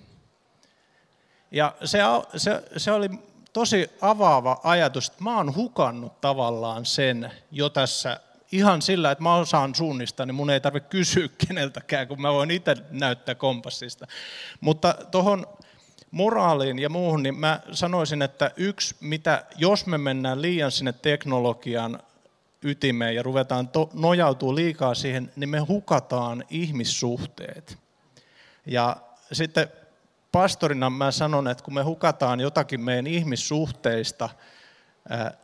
Ja se oli tosi avaava ajatus, että mä oon hukannut tavallaan sen jo tässä ihan sillä, että mä osaan suunnistaa, niin mun ei tarvitse kysyä keneltäkään, kun mä voin itse näyttää kompassista. Mutta tuohon moraaliin ja muuhun, niin mä sanoisin, että jos me mennään liian sinne teknologian ytimeen ja ruvetaan nojautua liikaa siihen, niin me hukataan ihmissuhteet. Ja sitten pastorina mä sanon, että kun me hukataan jotakin meidän ihmissuhteista,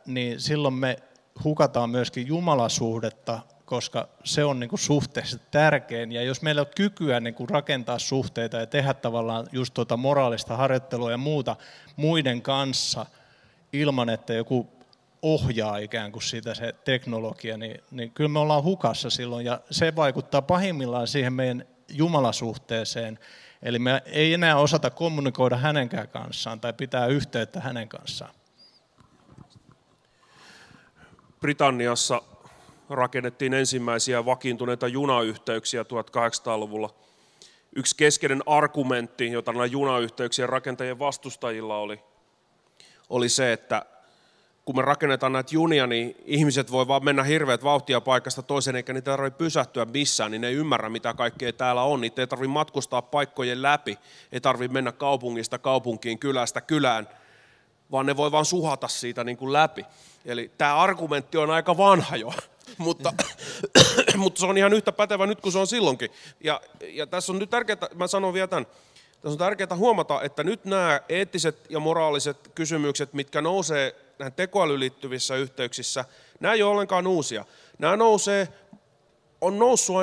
niin silloin me hukataan myöskin jumalasuhdetta, koska se on niin kuin suhteessa tärkein. Ja jos meillä on kykyä niin kuin rakentaa suhteita ja tehdä tavallaan just tuota moraalista harjoittelua ja muuta muiden kanssa ilman, että joku ohjaa ikään kuin sitä se teknologia, niin kyllä me ollaan hukassa silloin. Ja se vaikuttaa pahimmillaan siihen meidän jumalasuhteeseen. Eli me ei enää osata kommunikoida hänenkään kanssaan tai pitää yhteyttä hänen kanssaan. Britanniassa rakennettiin ensimmäisiä vakiintuneita junayhteyksiä 1800-luvulla. Yksi keskeinen argumentti, jota näillä junayhteyksien rakentajien vastustajilla oli se, että kun me rakennetaan näitä junia, niin ihmiset voi vaan mennä hirveät vauhtia paikasta toiseen, eikä niitä tarvitse pysähtyä missään, niin ne ei ymmärrä, mitä kaikkea täällä on. Niitä ei tarvitse matkustaa paikkojen läpi, ei tarvitse mennä kaupungista kaupunkiin, kylästä kylään, vaan ne voi vaan suhata siitä niin kuin läpi. Eli tämä argumentti on aika vanha jo, mutta se on ihan yhtä pätevä nyt kuin se on silloinkin. Ja tässä on nyt tärkeää, mä sanon vielä tämän, tässä on tärkeää huomata, että nyt nämä eettiset ja moraaliset kysymykset, mitkä nousee näihin tekoälyyn liittyvissä yhteyksissä, nämä ei ole ollenkaan uusia. Nämä on noussut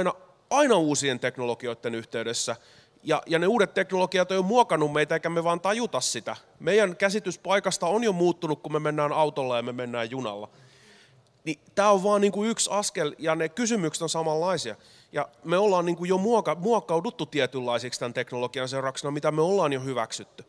aina uusien teknologioiden yhteydessä. Ja ne uudet teknologiat on jo muokannut meitä, eikä me vaan tajuta sitä. Meidän käsitys paikasta on jo muuttunut, kun me mennään autolla ja me mennään junalla. Niin tämä on vaan niin kuin yksi askel, ja ne kysymykset on samanlaisia. Ja me ollaan niin kuin jo muokkauduttu tietynlaisiksi tämän teknologian seurauksena, mitä me ollaan jo hyväksytty.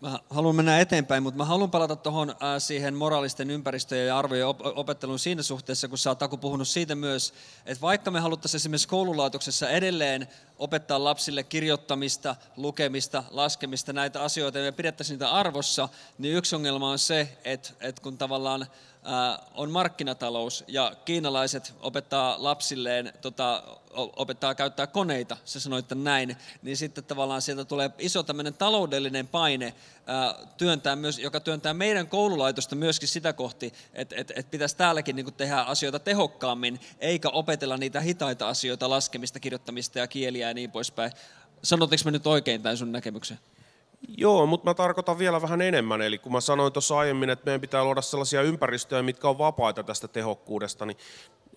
Mä haluan mennä eteenpäin, mutta mä haluan palata tuohon siihen moraalisten ympäristöjen ja arvojen opetteluun siinä suhteessa, kun sä oot, Aku, puhunut siitä myös, että vaikka me haluttaisiin esimerkiksi koululaitoksessa edelleen opettaa lapsille kirjoittamista, lukemista, laskemista, näitä asioita, ja me pidettäisiin niitä arvossa, niin yksi ongelma on se, että kun tavallaan on markkinatalous ja kiinalaiset opettaa lapsilleen, opettaa käyttää koneita, se sanoitte näin, niin sitten tavallaan sieltä tulee iso tämmöinen taloudellinen paine, joka työntää meidän koululaitosta myöskin sitä kohti, että pitäisi täälläkin niin kuin tehdä asioita tehokkaammin, eikä opetella niitä hitaita asioita, laskemista, kirjoittamista ja kieliä ja niin poispäin. Sanotteko mä nyt oikein tämän sun näkemyksen? Joo, mutta mä tarkoitan vielä vähän enemmän. Eli kun mä sanoin tuossa aiemmin, että meidän pitää luoda sellaisia ympäristöjä, mitkä on vapaita tästä tehokkuudesta,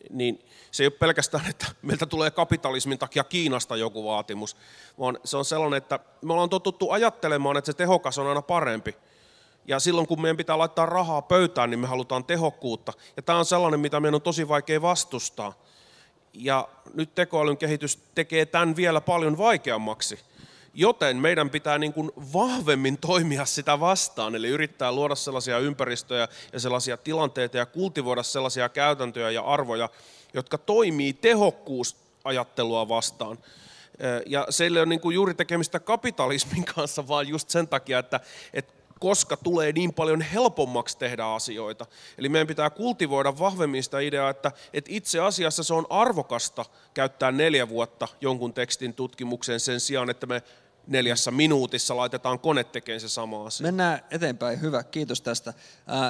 niin se ei ole pelkästään, että meiltä tulee kapitalismin takia Kiinasta joku vaatimus, vaan se on sellainen, että me ollaan totuttu ajattelemaan, että se tehokas on aina parempi. Ja silloin, kun meidän pitää laittaa rahaa pöytään, niin me halutaan tehokkuutta. Ja tämä on sellainen, mitä meidän on tosi vaikea vastustaa. Ja nyt tekoälyn kehitys tekee tämän vielä paljon vaikeammaksi. Joten meidän pitää niin kuin vahvemmin toimia sitä vastaan, eli yrittää luoda sellaisia ympäristöjä ja sellaisia tilanteita ja kultivoida sellaisia käytäntöjä ja arvoja, jotka toimii tehokkuusajattelua vastaan. Ja se ei ole niin kuin juuri tekemistä kapitalismin kanssa, vaan just sen takia, että koska tulee niin paljon helpommaksi tehdä asioita. Eli meidän pitää kultivoida vahvemmin sitä ideaa, että itse asiassa se on arvokasta käyttää 4 vuotta jonkun tekstin tutkimukseen sen sijaan, että me 4 minuutissa laitetaan kone tekemään se sama asia. Mennään eteenpäin. Hyvä, kiitos tästä.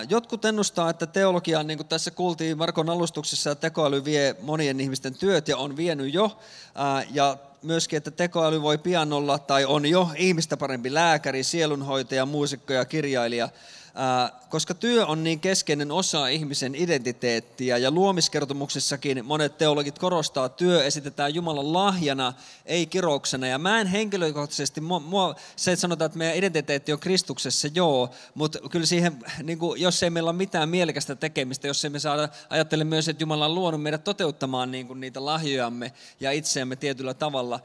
Jotkut ennustaa, että teologia, niin kuin tässä kuultiin Markon alustuksessa, että tekoäly vie monien ihmisten työt ja on vienyt jo. Ja myöskin, että tekoäly voi pian olla tai on jo ihmistä parempi lääkäri, sielunhoitaja, muusikko ja kirjailija. Koska työ on niin keskeinen osa ihmisen identiteettiä ja luomiskertomuksessakin monet teologit korostaa, että työ esitetään Jumalan lahjana, ei kirouksena. Ja mä en henkilökohtaisesti, se että sanotaan, että meidän identiteetti on Kristuksessa, joo, mutta kyllä siihen, niin kuin, jos ei meillä ole mitään mielekästä tekemistä, jos ei me saada, ajattelen myös, että Jumala on luonut meidät toteuttamaan niin kuin niitä lahjojamme ja itseämme tietyllä tavalla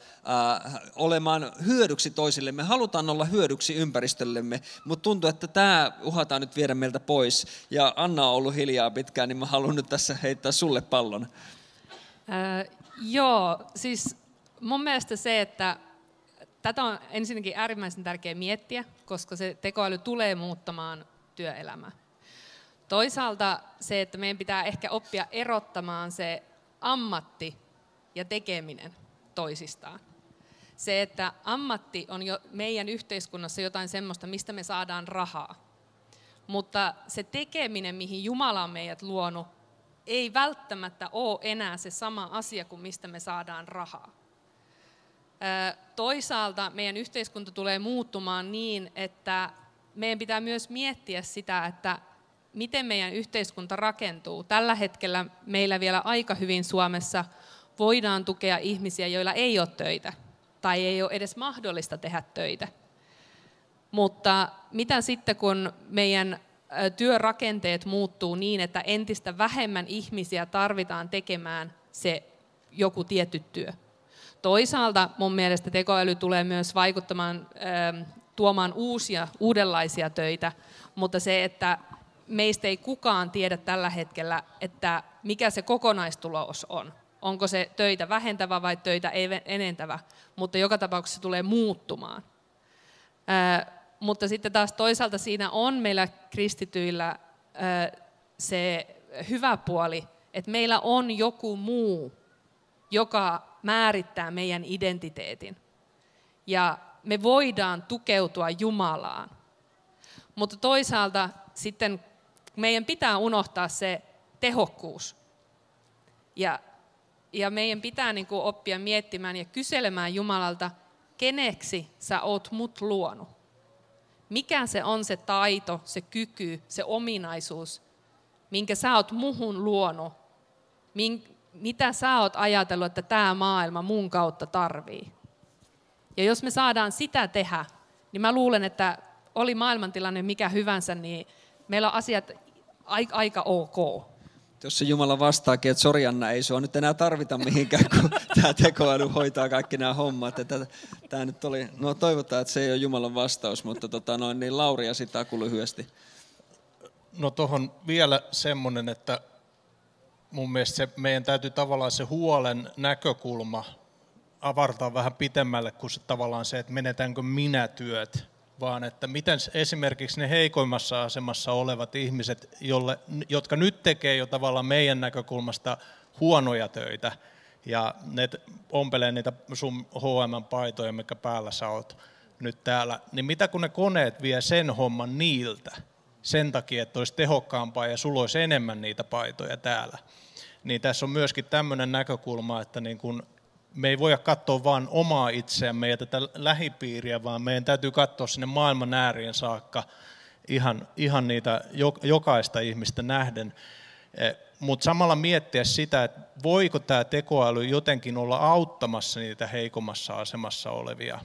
olemaan hyödyksi toisille. Me halutaan olla hyödyksi ympäristöllemme, mutta tuntuu, että tämä uhataan nyt viedä meiltä pois. Ja Anna on ollut hiljaa pitkään, niin mä haluan nyt tässä heittää sulle pallon. Joo, siis mun mielestä se, että tätä on ensinnäkin äärimmäisen tärkeää miettiä, koska se tekoäly tulee muuttamaan työelämää. Toisaalta se, että meidän pitää ehkä oppia erottamaan se ammatti ja tekeminen toisistaan. Se, että ammatti on jo meidän yhteiskunnassa jotain semmoista, mistä me saadaan rahaa. Mutta se tekeminen, mihin Jumala on meidät luonut, ei välttämättä ole enää se sama asia kuin mistä me saadaan rahaa. Toisaalta meidän yhteiskunta tulee muuttumaan niin, että meidän pitää myös miettiä sitä, että miten meidän yhteiskunta rakentuu. Tällä hetkellä meillä vielä aika hyvin Suomessa voidaan tukea ihmisiä, joilla ei ole töitä tai ei ole edes mahdollista tehdä töitä. Mutta mitä sitten, kun meidän työrakenteet muuttuu niin, että entistä vähemmän ihmisiä tarvitaan tekemään se joku tietty työ? Toisaalta mun mielestä tekoäly tulee myös vaikuttamaan, tuomaan uudenlaisia töitä, mutta se, että meistä ei kukaan tiedä tällä hetkellä, että mikä se kokonaistulos on. Onko se töitä vähentävä vai töitä enentävä, mutta joka tapauksessa se tulee muuttumaan. Mutta sitten taas toisaalta siinä on meillä kristityillä se hyvä puoli, että meillä on joku muu, joka määrittää meidän identiteetin. Ja me voidaan tukeutua Jumalaan. Mutta toisaalta sitten meidän pitää unohtaa se tehokkuus. Ja meidän pitää niin kuin oppia miettimään ja kyselemään Jumalalta, keneksi sä oot mut luonut. Mikä se on se taito, se kyky, se ominaisuus, minkä sä oot muhun luonut. Mitä sä oot ajatellut, että tämä maailma mun kautta tarvii. Ja jos me saadaan sitä tehdä, niin mä luulen, että oli maailmantilanne mikä hyvänsä, niin meillä on asiat aika ok. Jos se Jumala vastaakin, että sori Anna, ei sua nyt enää tarvita mihinkään, kun tämä tekoäly hoitaa kaikki nämä hommat. Tämä nyt oli, no toivotaan, että se ei ole Jumalan vastaus, mutta niin Lauri ja sitä Aku lyhyesti. No tuohon vielä semmoinen, että mun mielestä meidän täytyy tavallaan se huolen näkökulma avartaa vähän pitemmälle kuin se, tavallaan se, että menetäänkö minä työt, vaan että miten esimerkiksi ne heikoimmassa asemassa olevat ihmiset, jotka nyt tekee jo tavallaan meidän näkökulmasta huonoja töitä ja ne ompelee niitä sun H&M-paitoja, mikä päällä sä oot nyt täällä, niin mitä kun ne koneet vie sen homman niiltä sen takia, että olisi tehokkaampaa ja sulla olisi enemmän niitä paitoja täällä. Niin tässä on myöskin tämmöinen näkökulma, että niin kun me ei voida katsoa vain omaa itseämme ja tätä lähipiiriä, vaan meidän täytyy katsoa sinne maailman äärien saakka ihan niitä jokaista ihmistä nähden. Mutta samalla miettiä sitä, että voiko tämä tekoäly jotenkin olla auttamassa niitä heikommassa asemassa olevia.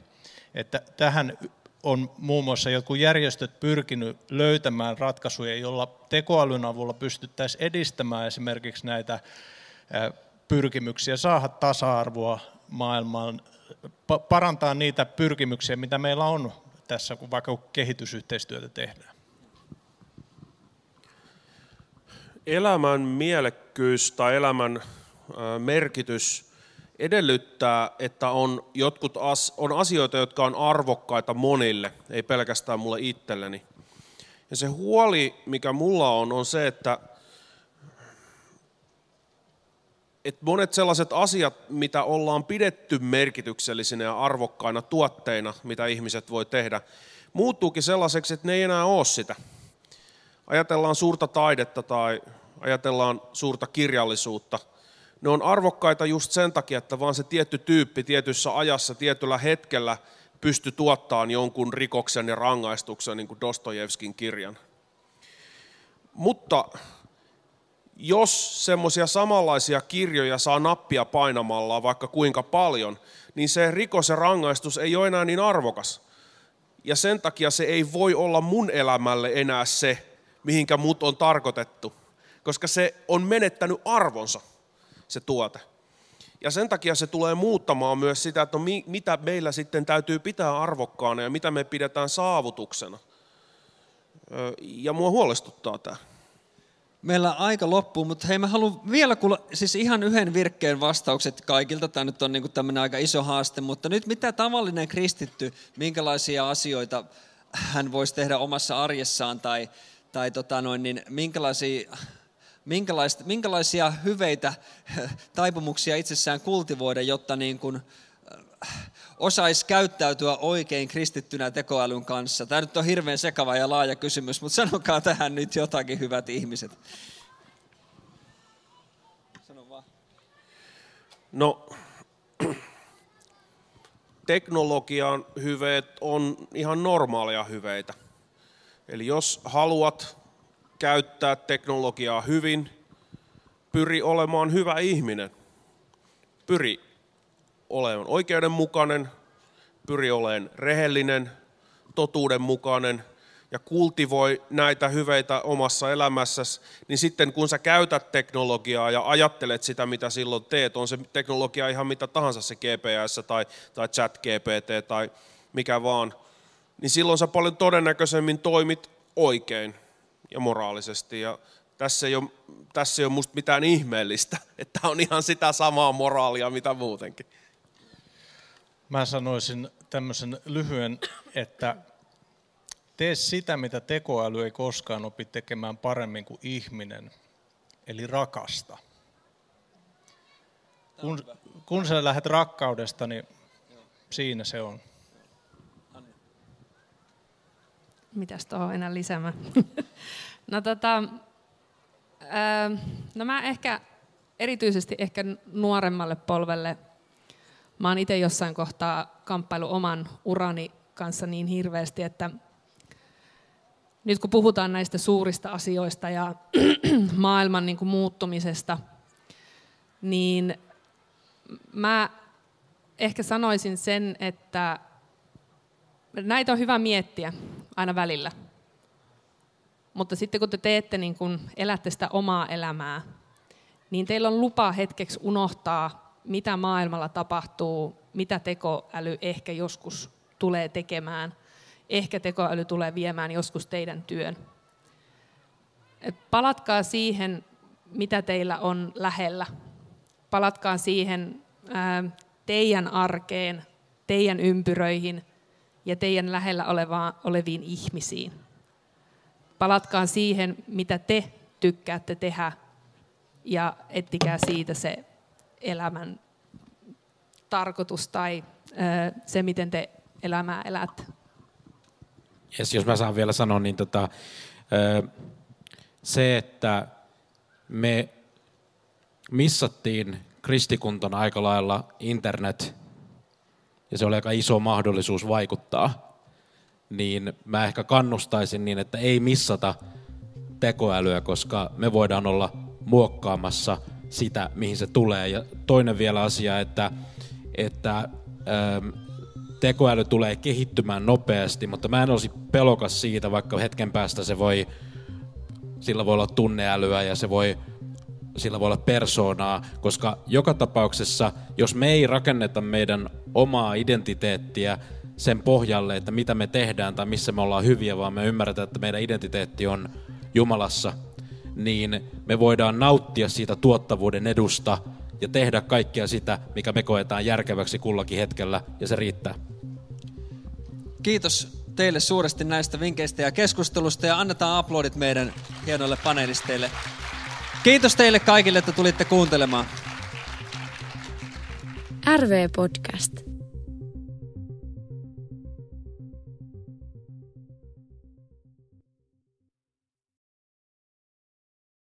Että tähän on muun muassa jotkut järjestöt pyrkinyt löytämään ratkaisuja, joilla tekoälyn avulla pystyttäisiin edistämään esimerkiksi näitä pyrkimyksiä saada tasa-arvoa maailmaan, parantaa niitä pyrkimyksiä, mitä meillä on tässä, kun vaikka kehitysyhteistyötä tehdään. Elämän mielekkyys tai elämän merkitys edellyttää, että on asioita, jotka on arvokkaita monille, ei pelkästään mulle itselleni. Ja se huoli, mikä mulla on se, että monet sellaiset asiat, mitä ollaan pidetty merkityksellisinä ja arvokkaina tuotteina, mitä ihmiset voi tehdä, muuttuukin sellaiseksi, että ne ei enää ole sitä. Ajatellaan suurta taidetta tai ajatellaan suurta kirjallisuutta. Ne on arvokkaita just sen takia, että vaan se tietty tyyppi tietyssä ajassa, tietyllä hetkellä pystyi tuottamaan jonkun rikoksen ja rangaistuksen, niin kuin Dostojevskin kirjan. Mutta jos semmoisia samanlaisia kirjoja saa nappia painamalla vaikka kuinka paljon, niin se rikos ja rangaistus ei ole enää niin arvokas. Ja sen takia se ei voi olla mun elämälle enää se, mihinkä mut on tarkoitettu, koska se on menettänyt arvonsa, se tuote. Ja sen takia se tulee muuttamaan myös sitä, että mitä meillä sitten täytyy pitää arvokkaana ja mitä me pidetään saavutuksena. Ja mua huolestuttaa tämä. Meillä aika loppuu, mutta hei, mä haluan vielä kuulla siis ihan yhden virkkeen vastaukset kaikilta. Tämä nyt on niin kuin tämmöinen aika iso haaste, mutta nyt mitä tavallinen kristitty, minkälaisia asioita hän voisi tehdä omassa arjessaan tai minkälaisia hyveitä taipumuksia itsessään kultivoida, jotta niin kuin osaisi käyttäytyä oikein kristittynä tekoälyn kanssa. Tämä nyt on hirveän sekava ja laaja kysymys, mutta sanokaa tähän nyt jotakin, hyvät ihmiset. Sano vaan. No, teknologian hyveet on ihan normaaleja hyveitä. Eli jos haluat käyttää teknologiaa hyvin, pyri olemaan hyvä ihminen. Pyri olemaan oikeudenmukainen, pyri olemaan rehellinen, totuudenmukainen ja kultivoi näitä hyveitä omassa elämässäsi, niin sitten kun sä käytät teknologiaa ja ajattelet sitä, mitä silloin teet, on se teknologia ihan mitä tahansa, se GPS tai ChatGPT tai mikä vaan, niin silloin sä paljon todennäköisemmin toimit oikein ja moraalisesti. Ja tässä ei ole musta mitään ihmeellistä, että on ihan sitä samaa moraalia, mitä muutenkin. Mä sanoisin tämmöisen lyhyen, että tee sitä, mitä tekoäly ei koskaan opi tekemään paremmin kuin ihminen, eli rakasta. Kun sä lähdet rakkaudesta, niin siinä se on. Mitäs tuohon enää lisäämään? No mä ehkä erityisesti ehkä nuoremmalle polvelle, mä oon itse jossain kohtaa kamppailu oman urani kanssa niin hirveästi, että nyt kun puhutaan näistä suurista asioista ja maailman niin kuin muuttumisesta, niin mä ehkä sanoisin sen, että näitä on hyvä miettiä aina välillä. Mutta sitten kun te teette, niin kun elätte sitä omaa elämää, niin teillä on lupa hetkeksi unohtaa, mitä maailmalla tapahtuu, mitä tekoäly ehkä joskus tulee tekemään. Ehkä tekoäly tulee viemään joskus teidän työn. Palatkaa siihen, mitä teillä on lähellä. Palatkaa siihen teidän arkeen, teidän ympyröihin ja teidän lähellä oleviin ihmisiin. Palatkaa siihen, mitä te tykkäätte tehdä ja ettikää siitä se elämän tarkoitus tai se, miten te elämää elätte. Yes, jos mä saan vielä sanoa, niin se, että me missattiin kristikuntana aika lailla internet, ja se oli aika iso mahdollisuus vaikuttaa, niin mä ehkä kannustaisin niin, että ei missata tekoälyä, koska me voidaan olla muokkaamassa sitä, mihin se tulee. Ja toinen vielä asia, että tekoäly tulee kehittymään nopeasti, mutta mä en olisi pelokas siitä, vaikka hetken päästä sillä voi olla tunneälyä ja sillä voi olla persoonaa, koska joka tapauksessa, jos me ei rakenneta meidän omaa identiteettiä sen pohjalle, että mitä me tehdään tai missä me ollaan hyviä, vaan me ymmärretään, että meidän identiteetti on Jumalassa, niin me voidaan nauttia siitä tuottavuuden edusta ja tehdä kaikkea sitä, mikä me koetaan järkeväksi kullakin hetkellä, ja se riittää. Kiitos teille suuresti näistä vinkkeistä ja keskustelusta, ja annetaan aplodit meidän hienoille panelisteille. Kiitos teille kaikille, että tulitte kuuntelemaan. RV Podcast.